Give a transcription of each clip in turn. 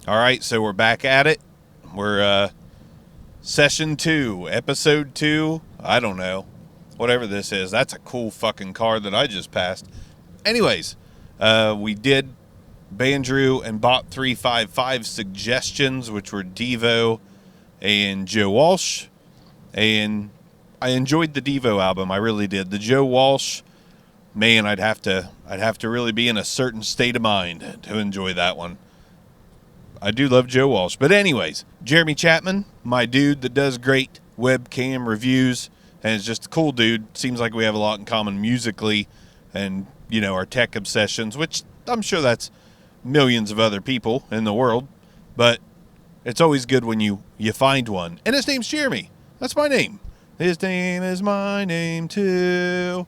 All right, so we're back at it. We're session 2, episode 2. I don't know. Whatever this is. That's a cool fucking car that I just passed. Anyways, we did Bandrew and Bot 355 suggestions, which were Devo and Joe Walsh. And I enjoyed the Devo album. I really did. The Joe Walsh, man, I'd have to really be in a certain state of mind to enjoy that one. I do love Joe Walsh. But anyways, Jeremy Chapman, my dude that does great webcam reviews and is just a cool dude. Seems like we have a lot in common musically and, you know, our tech obsessions, which I'm sure that's millions of other people in the world. But it's always good when you find one. And his name's Jeremy. That's my name. His name is my name too.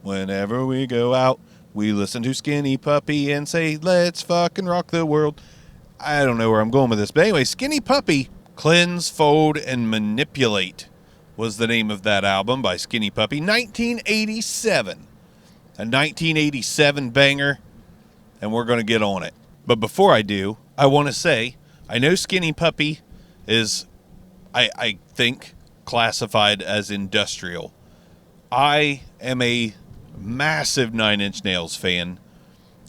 Whenever we go out, we listen to Skinny Puppy and say, let's fucking rock the world. I don't know where I'm going with this. But anyway, Skinny Puppy, Cleanse, Fold, and Manipulate was the name of that album by Skinny Puppy. 1987. A 1987 banger. And we're going to get on it. But before I do, I want to say, I know Skinny Puppy is, I think, classified as industrial. I am a massive Nine Inch Nails fan.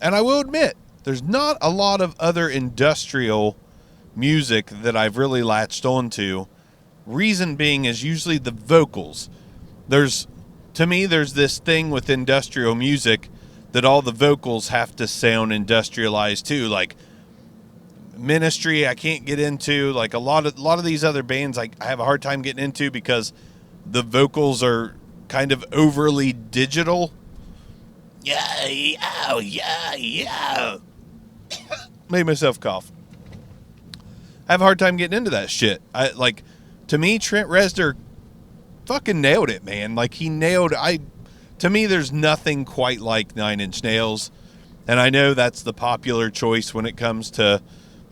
And I will admit, there's not a lot of other industrial music that I've really latched onto. Reason being is usually the vocals. To me, there's this thing with industrial music that all the vocals have to sound industrialized too. Like Ministry, I can't get into. Like a lot of these other bands, I have a hard time getting into because the vocals are kind of overly digital. Yeah, yeah. Made myself cough. I have a hard time getting into that shit. To me, Trent Reznor fucking nailed it, man. Like to me, there's nothing quite like Nine Inch Nails. And I know that's the popular choice when it comes to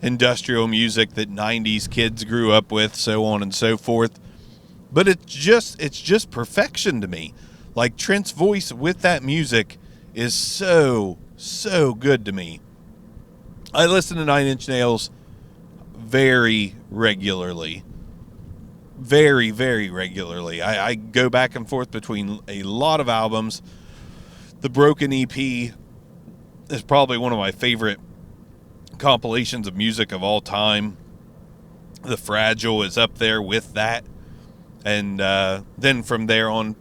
industrial music that 90s kids grew up with, so on and so forth. But it's just perfection to me. Like Trent's voice with that music is so good to me. I listen to Nine Inch Nails very regularly. Very, very regularly. I go back and forth between a lot of albums. The Broken EP is probably one of my favorite compilations of music of all time. The Fragile is up there with that. And then from there on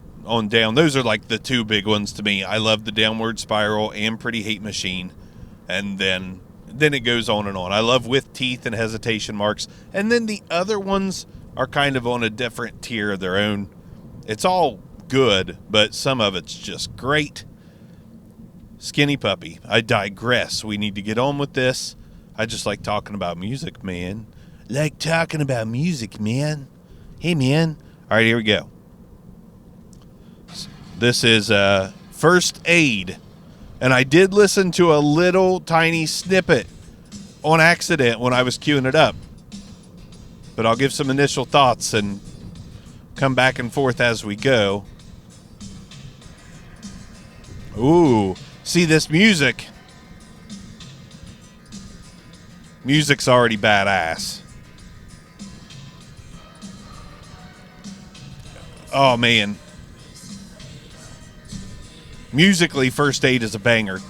down, those are like the two big ones to me. I love the Downward Spiral and Pretty Hate Machine. And then it goes on and on. I love With Teeth and Hesitation Marks. And then the other ones are kind of on a different tier of their own. It's all good, but some of it's just great. Skinny Puppy. I digress. We need to get on with this. I just like talking about music, man. Like talking about music, man. Hey, man. All right, here we go. This is First Aid. And I did listen to a little tiny snippet on accident when I was queuing it up. But I'll give some initial thoughts and come back and forth as we go. Ooh, see this music. Music's already badass. Oh, man. Musically, First Aid is a banger.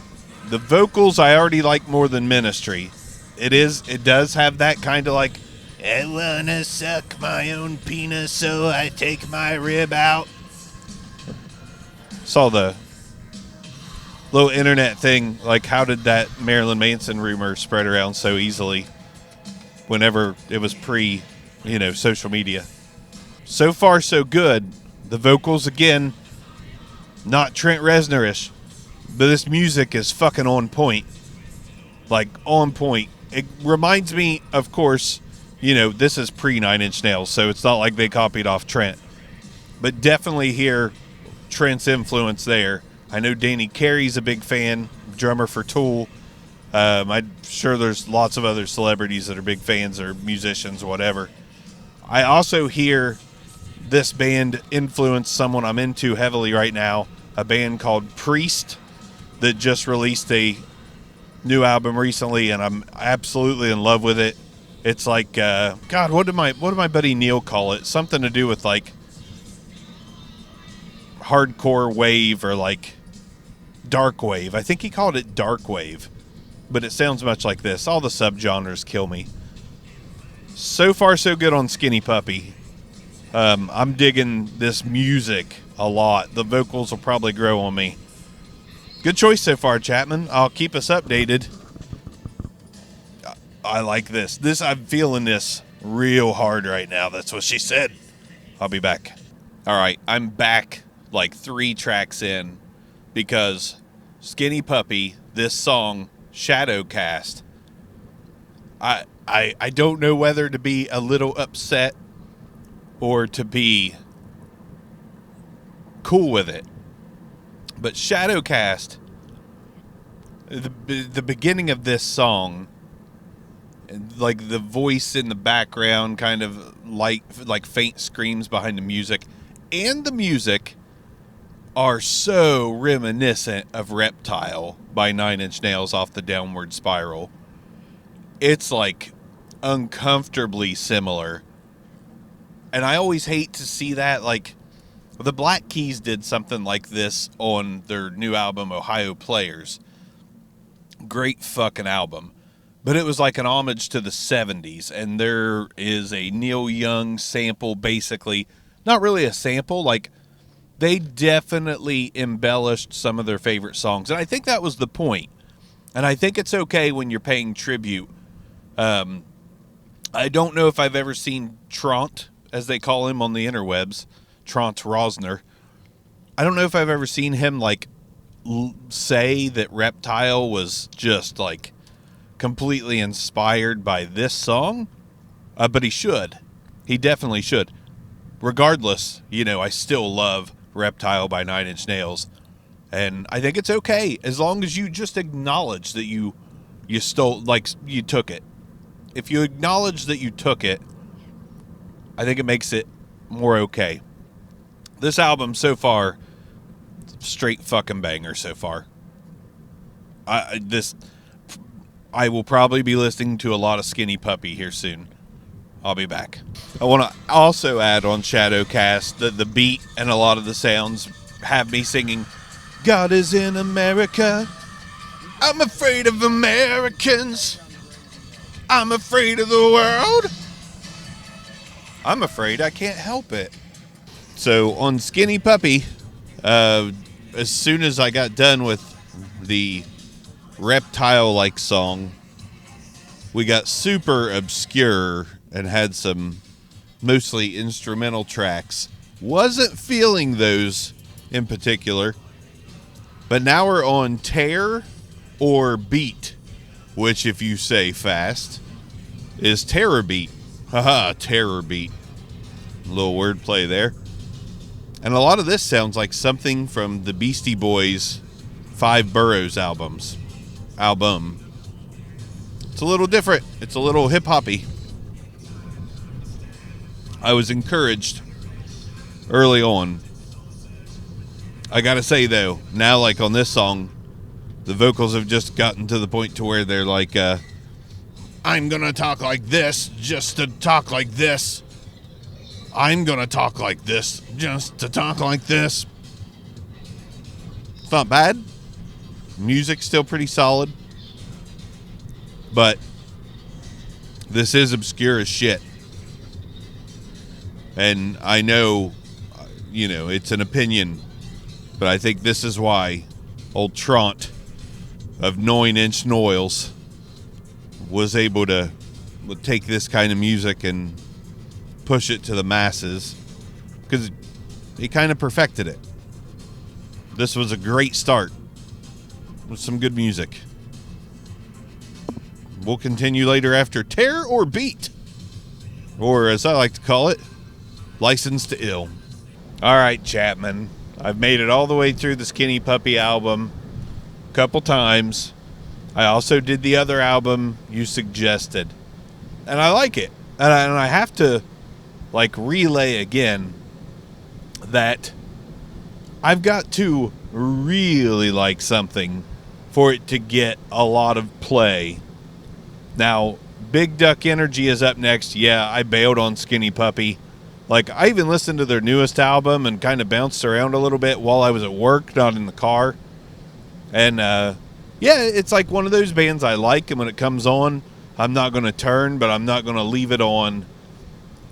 The vocals I already like more than Ministry. It does have that kind of like, I wanna suck my own penis so I take my rib out. Saw the little internet thing, like how did that Marilyn Manson rumor spread around so easily whenever it was social media. So far, so good. The vocals, again, not Trent Reznor-ish, but this music is fucking on point. Like, on point. It reminds me, of course, this is pre-Nine Inch Nails, so it's not like they copied off Trent. But definitely hear Trent's influence there. I know Danny Carey's a big fan, drummer for Tool. I'm sure there's lots of other celebrities that are big fans or musicians or whatever. I also hear this band influence someone I'm into heavily right now, a band called Priest that just released a new album recently, and I'm absolutely in love with it. It's like, God, what did my buddy Neil call it? Something to do with like hardcore wave or like dark wave. I think he called it dark wave, but it sounds much like this. All the subgenres kill me. So far, so good on Skinny Puppy. I'm digging this music a lot. The vocals will probably grow on me. Good choice so far, Chapman. I'll keep us updated. I like this. I'm feeling this real hard right now. That's what she said. I'll be back. All right, I'm back like 3 tracks in because Skinny Puppy, this song, Shadowcast, I don't know whether to be a little upset or to be cool with it. But Shadowcast, the beginning of this song, like the voice in the background, kind of like faint screams behind the music, and the music are so reminiscent of Reptile by 9 Inch Nails off the Downward Spiral. It's like uncomfortably similar. And I always hate to see that. Like, the Black Keys did something like this on their new album, Ohio Players. Great fucking album. But it was like an homage to the 70s. And there is a Neil Young sample, basically. Not really a sample. Like, they definitely embellished some of their favorite songs. And I think that was the point. And I think it's okay when you're paying tribute. I don't know if I've ever seen Trant, as they call him on the interwebs, Trant Rosner. I don't know if I've ever seen him like say that Reptile was just like completely inspired by this song, but he should. He definitely should. Regardless, you know, I still love Reptile by 9 Inch Nails, and I think it's okay as long as you just acknowledge that you stole, like you took it. If you acknowledge that you took it, I think it makes it more okay. This album so far, straight fucking banger so far. I will probably be listening to a lot of Skinny Puppy here soon. I'll be back. I want to also add on Shadowcast that the beat and a lot of the sounds have me singing, God is in America. I'm afraid of Americans. I'm afraid of the world. I'm afraid I can't help it. So on Skinny Puppy, as soon as I got done with the Reptile-like song, we got super obscure and had some mostly instrumental tracks. Wasn't feeling those in particular. But now we're on Tear or Beat, which, if you say fast, is Terror Beat. Haha, Terror Beat. A little wordplay there. And a lot of this sounds like something from the Beastie Boys' Five Boroughs album. It's a little different. It's a little hip-hoppy. I was encouraged early on. I gotta say, though, now, like on this song, the vocals have just gotten to the point to where they're like, I'm gonna talk like this just to talk like this. I'm gonna talk like this just to talk like this. It's not bad. Music's still pretty solid. But this is obscure as shit. And I know, you know, it's an opinion, but I think this is why old Trant of 9 Inch Nails was able to take this kind of music and push it to the masses, because he kind of perfected it. This was a great start with some good music. We'll continue later after Tear or Beat, or as I like to call it, License to Ill. All right, Chapman, I've made it all the way through the Skinny Puppy album a couple times. I also did the other album you suggested, and I like it. And I have to like relay again that I've got to really like something for it to get a lot of play. Now, Big Duck Energy is up next. Yeah, I bailed on Skinny Puppy. Like, I even listened to their newest album and kind of bounced around a little bit while I was at work, not in the car. And, yeah, it's like one of those bands I like, and when it comes on, I'm not going to turn, but I'm not going to leave it on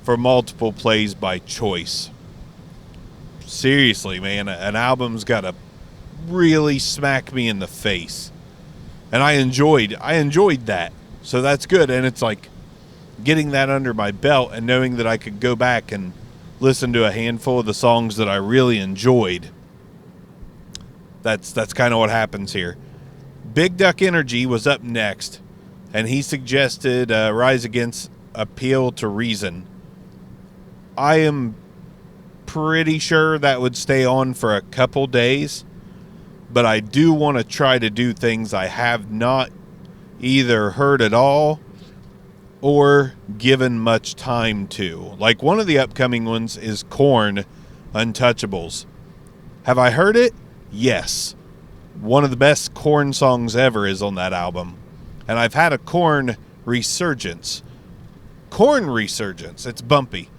for multiple plays by choice. Seriously, man, an album's got to really smack me in the face. And I enjoyed that. So that's good. And it's like getting that under my belt and knowing that I could go back and listen to a handful of the songs that I really enjoyed. That's kind of what happens here. Big Duck Energy was up next, and he suggested Rise Against Appeal to Reason. I am pretty sure that would stay on for a couple days, but I do want to try to do things I have not either heard at all or given much time to. Like, one of the upcoming ones is Korn, Untouchables. Have I heard it? Yes. One of the best Korn songs ever is on that album. And I've had a Korn resurgence. It's bumpy.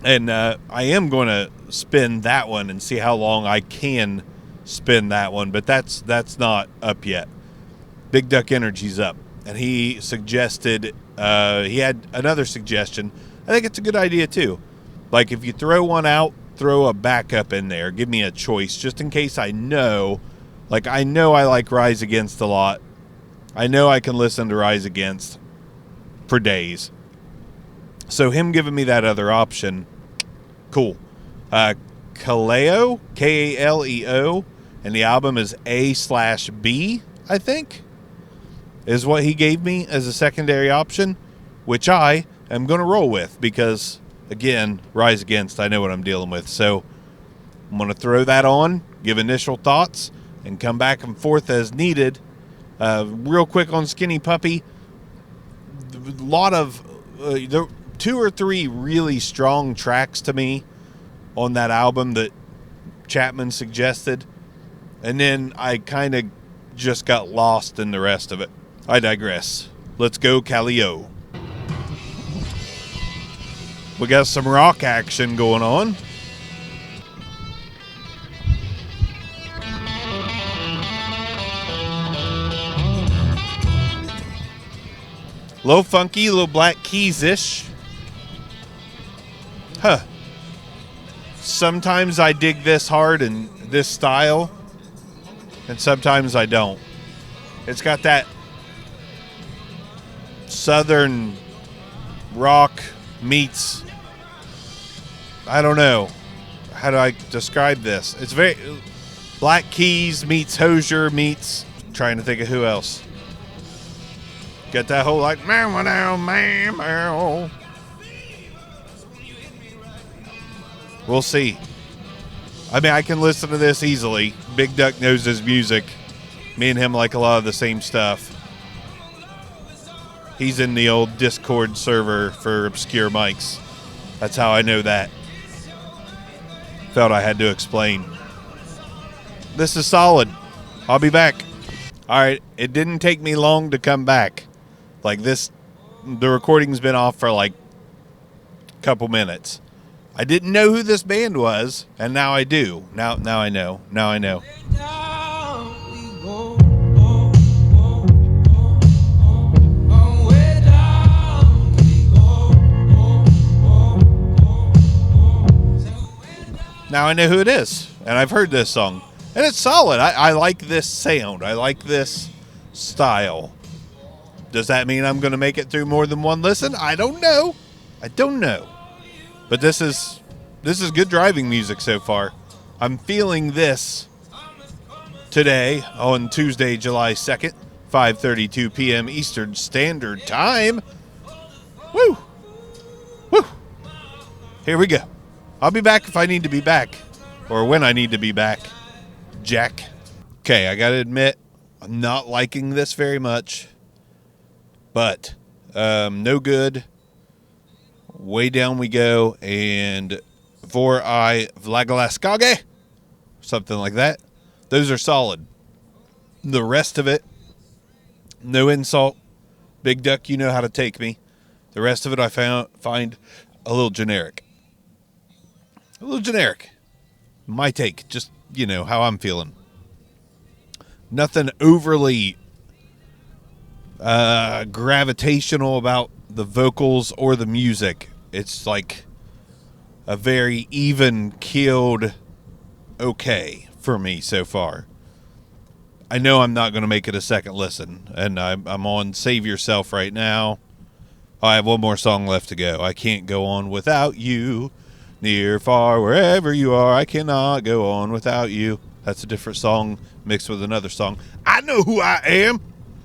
And I am going to spin that one and see how long I can spin that one. But that's not up yet. Big Duck Energy's up. And he suggested, he had another suggestion. I think it's a good idea too. Like, if you throw one out, throw a backup in there. Give me a choice just in case I know. Like, I know I like Rise Against a lot. I know I can listen to Rise Against for days. So him giving me that other option, cool. Kaleo, Kaleo, and the album is A/B, I think, is what he gave me as a secondary option, which I am going to roll with because, again, Rise Against, I know what I'm dealing with. So I'm going to throw that on, give initial thoughts, and come back and forth as needed. Real quick on Skinny Puppy, a lot of... there 2 or 3 really strong tracks to me on that album that Chapman suggested, and then I kind of just got lost in the rest of it. I digress. Let's go Kaleo. We got some rock action going on. Low funky, little Black Keys-ish. Huh. Sometimes I dig this hard and this style, and sometimes I don't. It's got that southern rock meets, I don't know. How do I describe this? It's very Black Keys meets Hozier meets, trying to think of who else. Got that whole like, meow. We'll see. I mean, I can listen to this easily. Big Duck knows his music. Me and him like a lot of the same stuff. He's in the old Discord server for obscure mics. That's how I know that. Felt I had to explain. This is solid. I'll be back. All right, it didn't take me long to come back. Like this, the recording's been off for like a couple minutes. I didn't know who this band was, and now I do. Now I know. Now I know. Now I know who it is, and I've heard this song, and it's solid. I like this sound. I like this style. Does that mean I'm going to make it through more than one listen? I don't know. But this is good driving music so far. I'm feeling this today on Tuesday, July 2nd, 5:32 p.m. Eastern Standard Time. Woo! Here we go. I'll be back if I need to be back, or when I need to be back. Jack. Okay, I gotta admit, I'm not liking this very much, but no good. Way down we go, and Vor I Vlagalaskage, something like that. Those are solid. The rest of it, no insult. Big Duck, you know how to take me. The rest of it I find a little generic. A little generic. My take, just, how I'm feeling. Nothing overly gravitational about the vocals or the music. It's like a very even-keeled okay for me so far. I know I'm not going to make it a second listen, and I'm on Save Yourself right now. I have one more song left to go. I can't go on without you. Near, far, wherever you are, I cannot go on without you. That's a different song mixed with another song. I know who I am.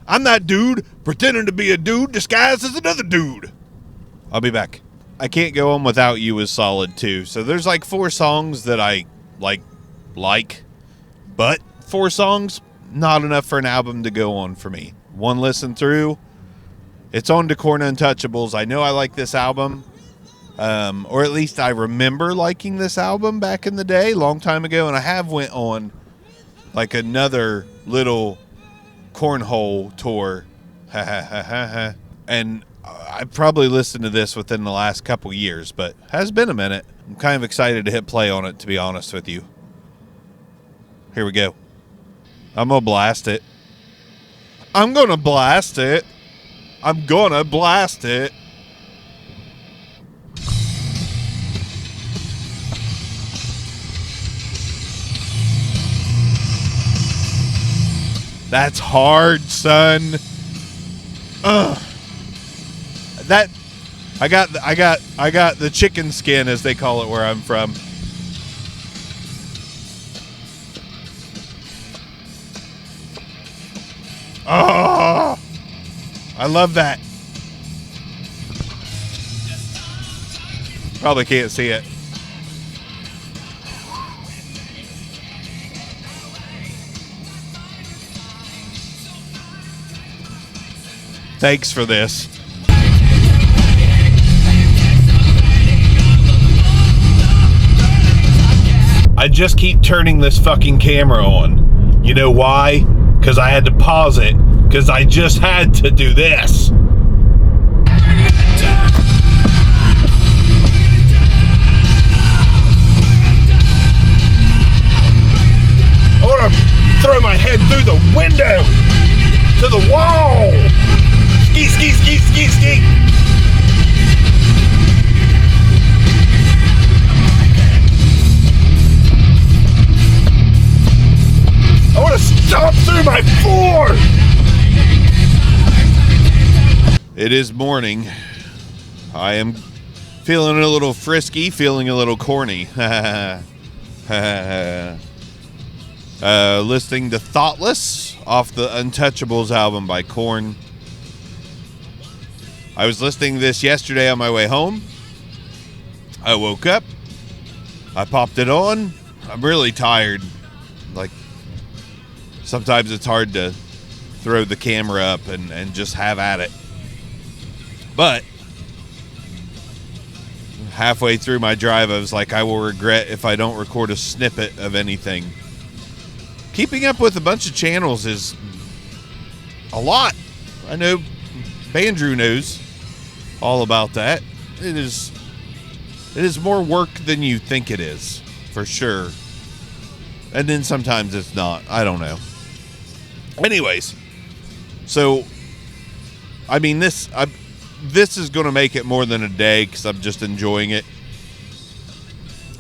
I'm that dude pretending to be a dude disguised as another dude. I'll be back. I Can't Go On Without You is solid too. So there's like 4 songs that I like, but 4 songs, not enough for an album to go on for me. One listen through, it's on to Korn Untouchables. I know I like this album, or at least I remember liking this album back in the day, long time ago, and I have went on like another little cornhole tour, and I probably listened to this within the last couple years, but has been a minute. I'm kind of excited to hit play on it, to be honest with you. Here we go. I'm gonna blast it. I'm gonna blast it. I'm gonna blast it. That's hard, son. Ugh. That I got the chicken skin, as they call it where I'm from. Oh, I love that. Probably can't see it. Thanks for this. I just keep turning this fucking camera on. You know why? Because I had to pause it. Because I just had to do this. I want to throw my head through the window to the wall. Ski, ski, ski, ski, ski. I want to stomp through my floor. It is morning. I am feeling a little frisky, feeling a little corny. Listening to Thoughtless off the Untouchables album by Korn. I was listening to this yesterday on my way home. I woke up. I popped it on. I'm really tired. Like, sometimes it's hard to throw the camera up and just have at it. But halfway through my drive, I was like, I will regret if I don't record a snippet of anything. Keeping up with a bunch of channels is a lot. I know Bandrew knows all about that. It is more work than you think it is, for sure. And then sometimes it's not. I don't know. Anyways, so I mean this is going to make it more than a day because I'm just enjoying it.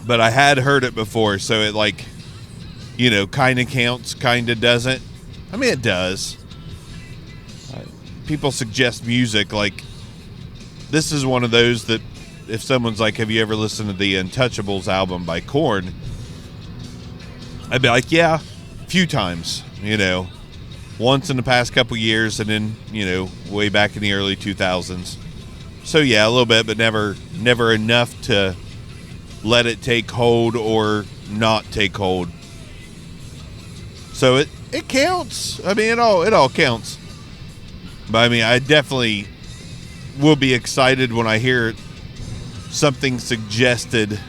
But I had heard it before, so it kind of counts, kind of doesn't. I mean, it does. People suggest music like this is one of those that if someone's like, have you ever listened to the Untouchables album by Korn? I'd be like, yeah, a few times, once in the past couple years, and then, way back in the early 2000s. So yeah, a little bit, but never enough to let it take hold or not take hold. So it counts. I mean, it all counts. But I mean, I definitely will be excited when I hear something suggested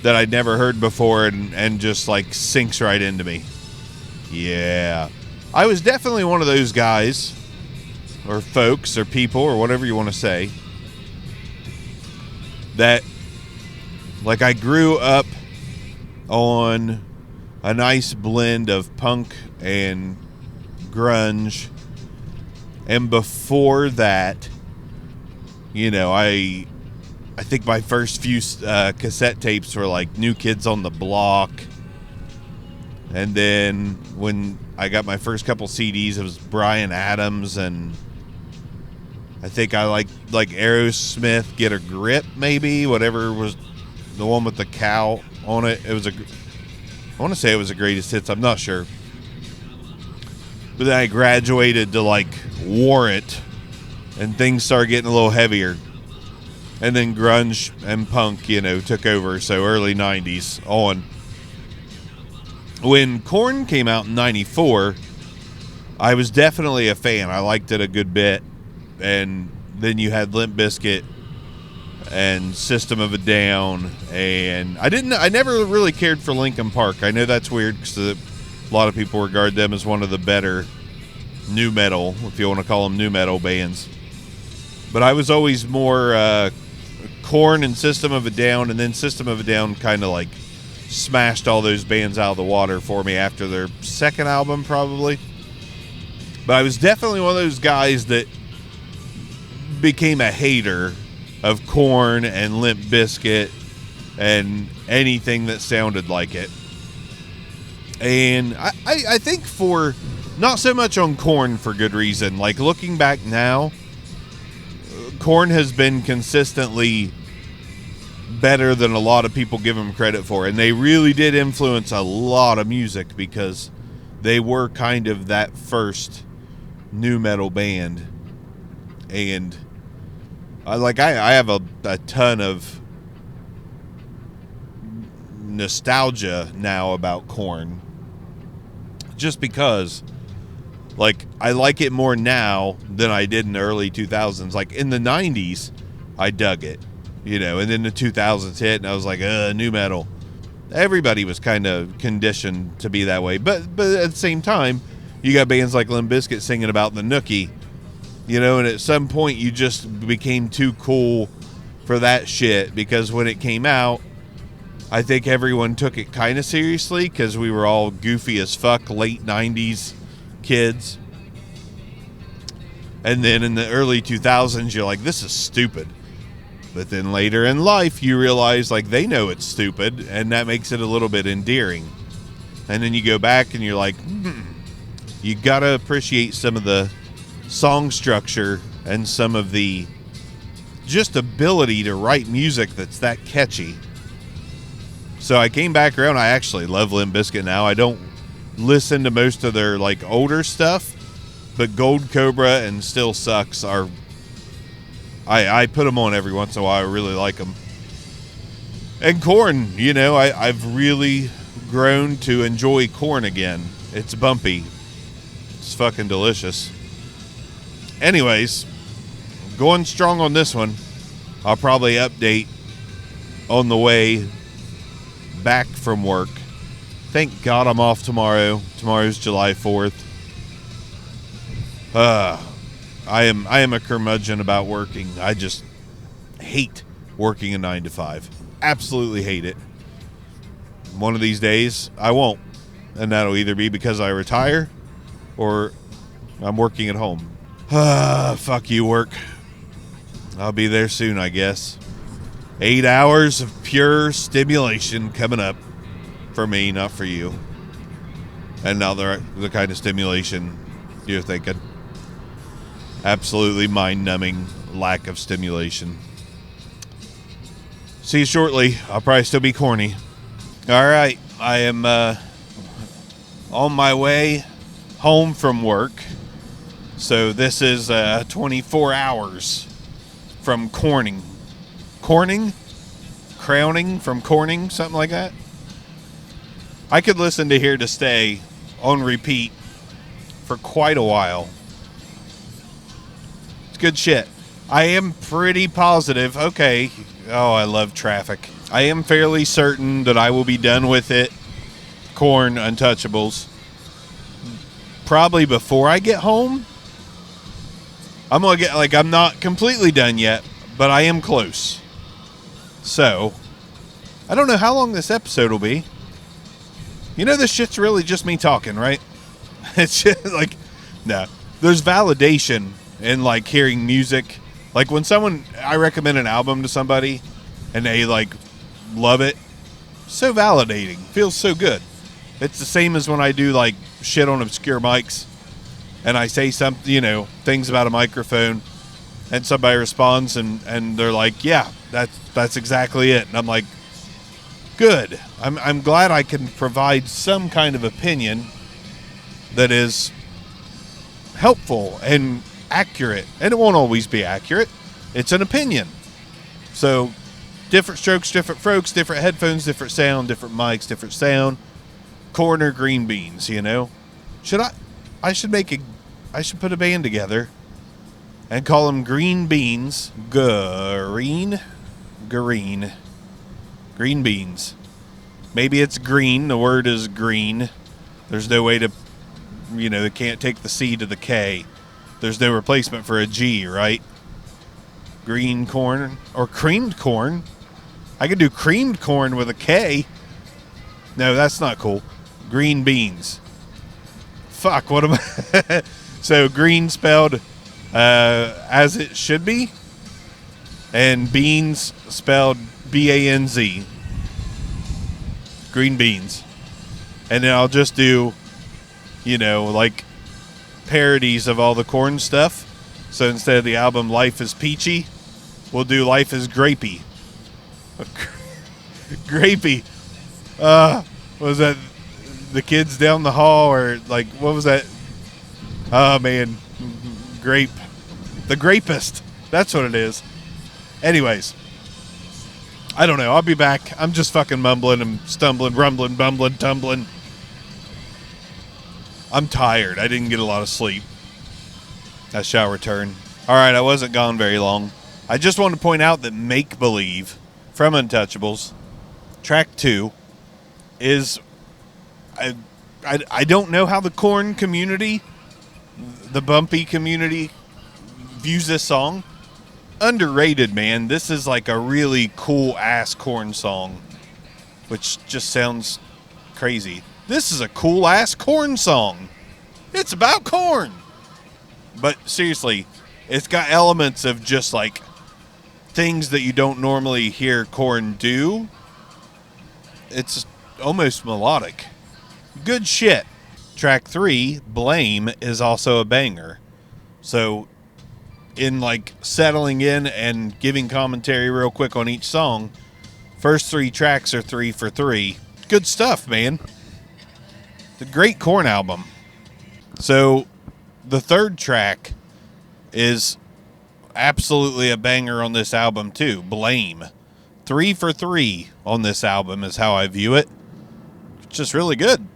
that I'd never heard before and just like sinks right into me. Yeah. I was definitely one of those guys, or folks, or people, or whatever you want to say, that, like, I grew up on a nice blend of punk and grunge, and before that, you know, I think my first few cassette tapes were like New Kids on the Block, and then when I got my first couple CDs, it was Bryan Adams, and I think I like Aerosmith, Get a Grip, maybe, whatever was the one with the cow on it. It was I want to say it was a greatest hits. I'm not sure. But then I graduated to like Warrant, and things started getting a little heavier. And then grunge and punk, you know, took over. So early 90s on. When Korn came out in 94, I was definitely a fan. I liked it a good bit. And then you had Limp Bizkit and System of a Down, and I never really cared for Linkin Park. I know that's weird because a lot of people regard them as one of the better nu metal, if you want to call them nu metal bands. But I was always more Korn and System of a Down, and then System of a Down kind of like smashed all those bands out of the water for me after their second album, probably. But I was definitely one of those guys that became a hater of Korn and Limp Bizkit and anything that sounded like it. And I think for not so much on Korn for good reason. Like, looking back now, Korn has been consistently better than a lot of people give them credit for, and they really did influence a lot of music because they were kind of that first nu metal band. And I have a ton of nostalgia now about Korn, just because, like, I like it more now than I did in the early 2000s. Like, in the 90s, I dug it, you know, and then the 2000s hit, and I was like, nu metal. Everybody was kind of conditioned to be that way, but at the same time, you got bands like Limp Bizkit singing about the nookie. You know, and at some point you just became too cool for that shit, because when it came out, I think everyone took it kind of seriously because we were all goofy as fuck late 90s kids. And then in the early 2000s, you're like, this is stupid. But then later in life, you realize, like, they know it's stupid, and that makes it a little bit endearing. And then you go back and you're like, you gotta appreciate some of the song structure and some of the just ability to write music that's that catchy. So I came back around. I actually love Limp Bizkit now. I don't listen to most of their like older stuff, but Gold Cobra and Still Sucks are I put them on every once in a while. I really like them. And Korn, you know, I've really grown to enjoy Korn again. It's bumpy. It's fucking delicious. Anyways, going strong on this one. I'll probably update on the way back from work. Thank God I'm off tomorrow. Tomorrow's July 4th. I am a curmudgeon about working. I just hate working a 9 to 5. Absolutely hate it. One of these days, I won't. And that'll either be because I retire or I'm working at home. Fuck you, work. I'll be there soon, I guess. 8 hours of pure stimulation coming up for me, not for you. And now the kind of stimulation you're thinking. Absolutely mind-numbing lack of stimulation. See you shortly. I'll probably still be corny. All right. I am on my way home from work. So this is 24 hours from Corning. Corning? Crowning from Corning? Something like that? I could listen to Here to Stay on repeat for quite a while. It's good shit. I am pretty positive. Okay. Oh, I love traffic. I am fairly certain that I will be done with it. Korn, Untouchables. probably before I get home. I'm going to get, like, I'm not completely done yet, but I am close. So, I don't know how long this episode will be. You know, this shit's really just me talking, right? It's just like, no. There's validation in, like, hearing music. Like, when I recommend an album to somebody and they, like, love it, so validating. Feels so good. It's the same as when I do, like, shit on obscure mics and I say something, you know, things about a microphone and somebody responds and they're like, yeah, that's exactly it. And I'm like, good. I'm glad I can provide some kind of opinion that is helpful and accurate. And it won't always be accurate. It's an opinion. So, different strokes, different folks, different headphones, different sound, different mics, different sound. Korn or green beans, you know? I should put a band together and call them Green Beans. Green beans. Maybe it's green. The word is green. There's no way to, you know, they can't take the C to the K. There's no replacement for a G, right? Green corn or creamed corn. I could do creamed corn with a K. No, that's not cool. Green beans. Fuck, what am I? So green spelled as it should be. And beans spelled B-A-N-Z. Green beans. And then I'll just do, you know, like parodies of all the Korn stuff. So instead of the album Life is Peachy, we'll do Life is Grapey. Grapey. What was that? The kids down the hall, or like, what was that? Oh man. Grape. The Grapist. That's what it is. Anyways. I don't know. I'll be back. I'm just fucking mumbling and stumbling, rumbling, bumbling, tumbling. I'm tired. I didn't get a lot of sleep. I shall return. Alright, I wasn't gone very long. I just want to point out that Make Believe from Untouchables, track 2, is... I don't know how the Korn community, the bumpy community, views this song. Underrated, man. This is like a really cool ass Korn song, which just sounds crazy. This is a cool ass Korn song. It's about Korn. But seriously, it's got elements of just like things that you don't normally hear Korn do. It's almost melodic. Good shit. Track 3, Blame, is also a banger. So, in like settling in and giving commentary real quick on each song, first 3 tracks are 3 for 3. Good stuff, man. It's a great Korn album. So, the third track is absolutely a banger on this album too. Blame. 3 for 3 on this album is how I view it. It's just really good.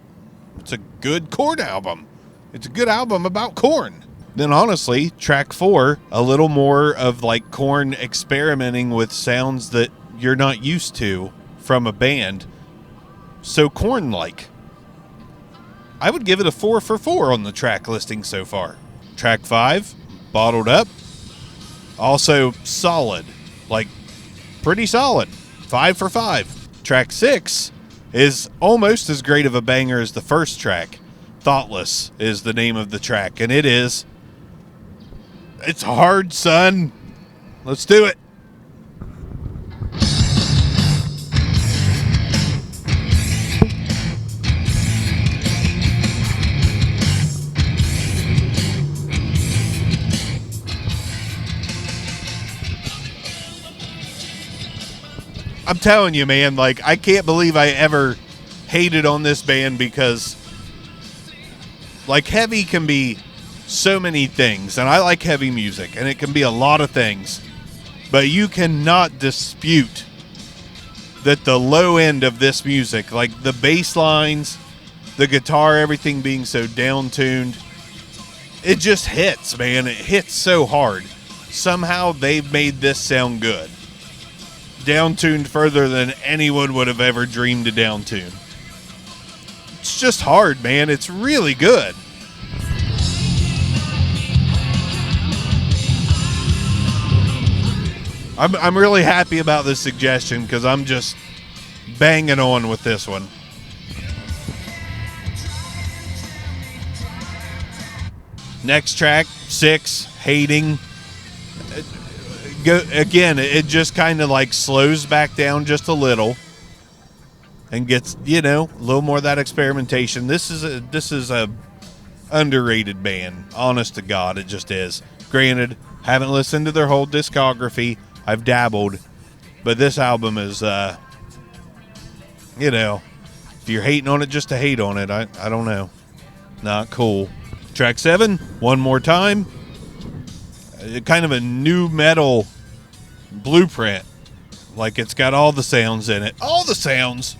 It's a good Korn album. It's a good album about Korn. Then honestly, track 4, a little more of like Korn experimenting with sounds that you're not used to from a band. So Korn-like. I would give it a 4 for 4 on the track listing so far. Track 5, Bottled Up. Also solid. Like, pretty solid. 5 for 5. Track 6 is almost as great of a banger as the first track. Thoughtless is the name of the track, and it is. It's hard, son. Let's do it. I'm telling you, man, like, I can't believe I ever hated on this band because, like, heavy can be so many things, and I like heavy music, and it can be a lot of things, but you cannot dispute that the low end of this music, like the bass lines, the guitar, everything being so down-tuned, it just hits, man. It hits so hard. Somehow they've made this sound good. Down-tuned further than anyone would have ever dreamed to down-tune. It's just hard, man. It's really good. I'm really happy about this suggestion because I'm just banging on with this one. Next track, 6, Hating. Again, it just kind of like slows back down just a little and gets, you know, a little more of that experimentation. This is a underrated band. Honest to God, it just is. Granted, haven't listened to their whole discography. I've dabbled, but this album is, you know, if you're hating on it just to hate on it, I don't know. Not cool. Track 7, One More Time. Kind of a new metal blueprint. Like it's got all the sounds in it. All the sounds.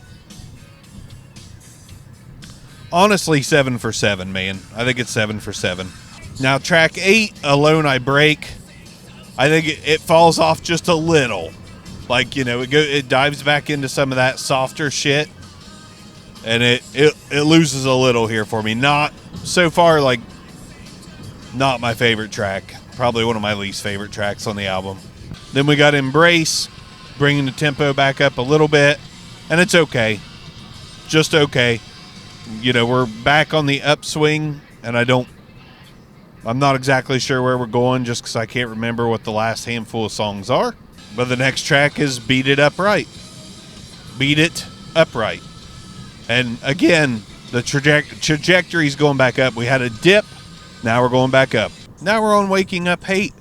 Honestly, 7 for 7, man. I think it's 7 for 7. Now, track 8, Alone I Break. I think it falls off just a little. Like, you know, it dives back into some of that softer shit. And it loses a little here for me. Not, so far, like, not my favorite track. Probably one of my least favorite tracks on the album. Then we got Embrace, bringing the tempo back up a little bit. And it's okay. Just okay. You know, we're back on the upswing, and I'm not exactly sure where we're going just because I can't remember what the last handful of songs are. But the next track is Beat It Upright. Beat It Upright. And again, the trajectory's going back up. We had a dip. Now we're going back up. Now we're on Waking Up Hate,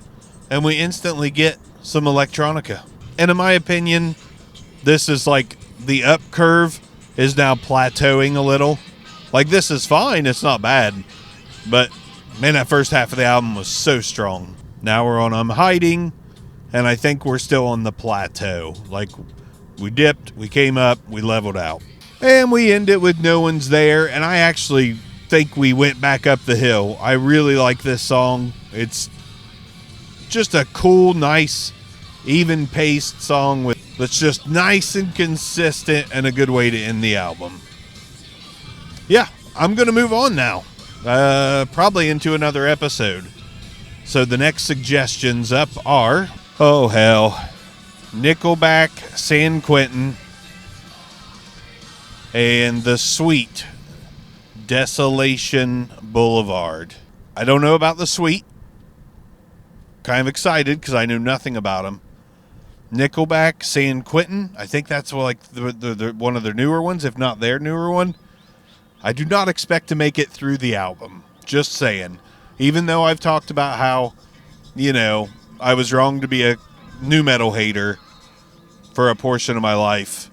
and we instantly get some electronica. And in my opinion, this is like the up curve is now plateauing a little. Like, this is fine. It's not bad. But, man, that first half of the album was so strong. Now we're on I'm Hiding, and I think we're still on the plateau. Like, we dipped, we came up, we leveled out. And we end it with No One's There, and I actually think we went back up the hill. I really like this song. It's just a cool, nice, even-paced song that's just nice and consistent and a good way to end the album. Yeah, I'm going to move on now. Probably into another episode. So the next suggestions up are, oh hell, Nickelback, San Quentin, and The Sweet, Desolation Boulevard. I don't know about The Sweet. Kind of excited because I knew nothing about them. Nickelback, San Quentin. I think that's like the one of their newer ones, if not their newer one. I do not expect to make it through the album. Just saying. Even though I've talked about how, you know, I was wrong to be a nu metal hater for a portion of my life.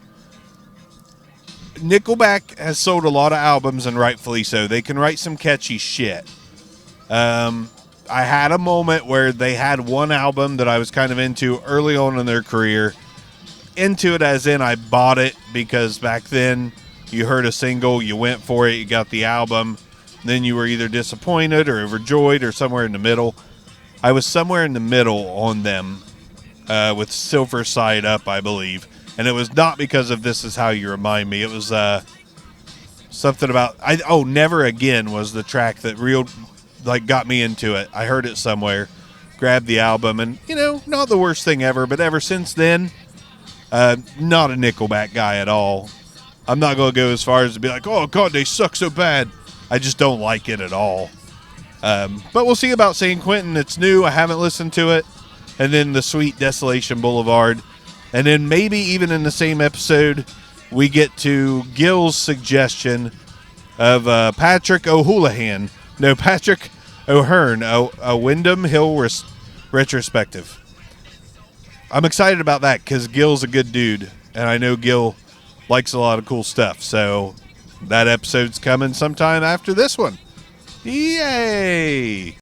Nickelback has sold a lot of albums, and rightfully so. They can write some catchy shit. I had a moment where they had one album that I was kind of into early on in their career. Into it as in I bought it because back then you heard a single, you went for it, you got the album, then you were either disappointed or overjoyed or somewhere in the middle. I was somewhere in the middle on them with Silver Side Up, I believe. And it was not because of This Is How You Remind Me. It was something about... Never Again was the track that got me into it. I heard it somewhere, grabbed the album, and, you know, not the worst thing ever, but ever since then, not a Nickelback guy at all. I'm not going to go as far as to be like, oh, God, they suck so bad. I just don't like it at all. But we'll see about San Quentin. It's new. I haven't listened to it. And then The Sweet, Desolation Boulevard. And then maybe even in the same episode, we get to Gil's suggestion of Patrick O'Houlihan. No, Patrick O'Hearn, a Wyndham Hill retrospective. I'm excited about that because Gil's a good dude. And I know Gil likes a lot of cool stuff. So that episode's coming sometime after this one. Yay!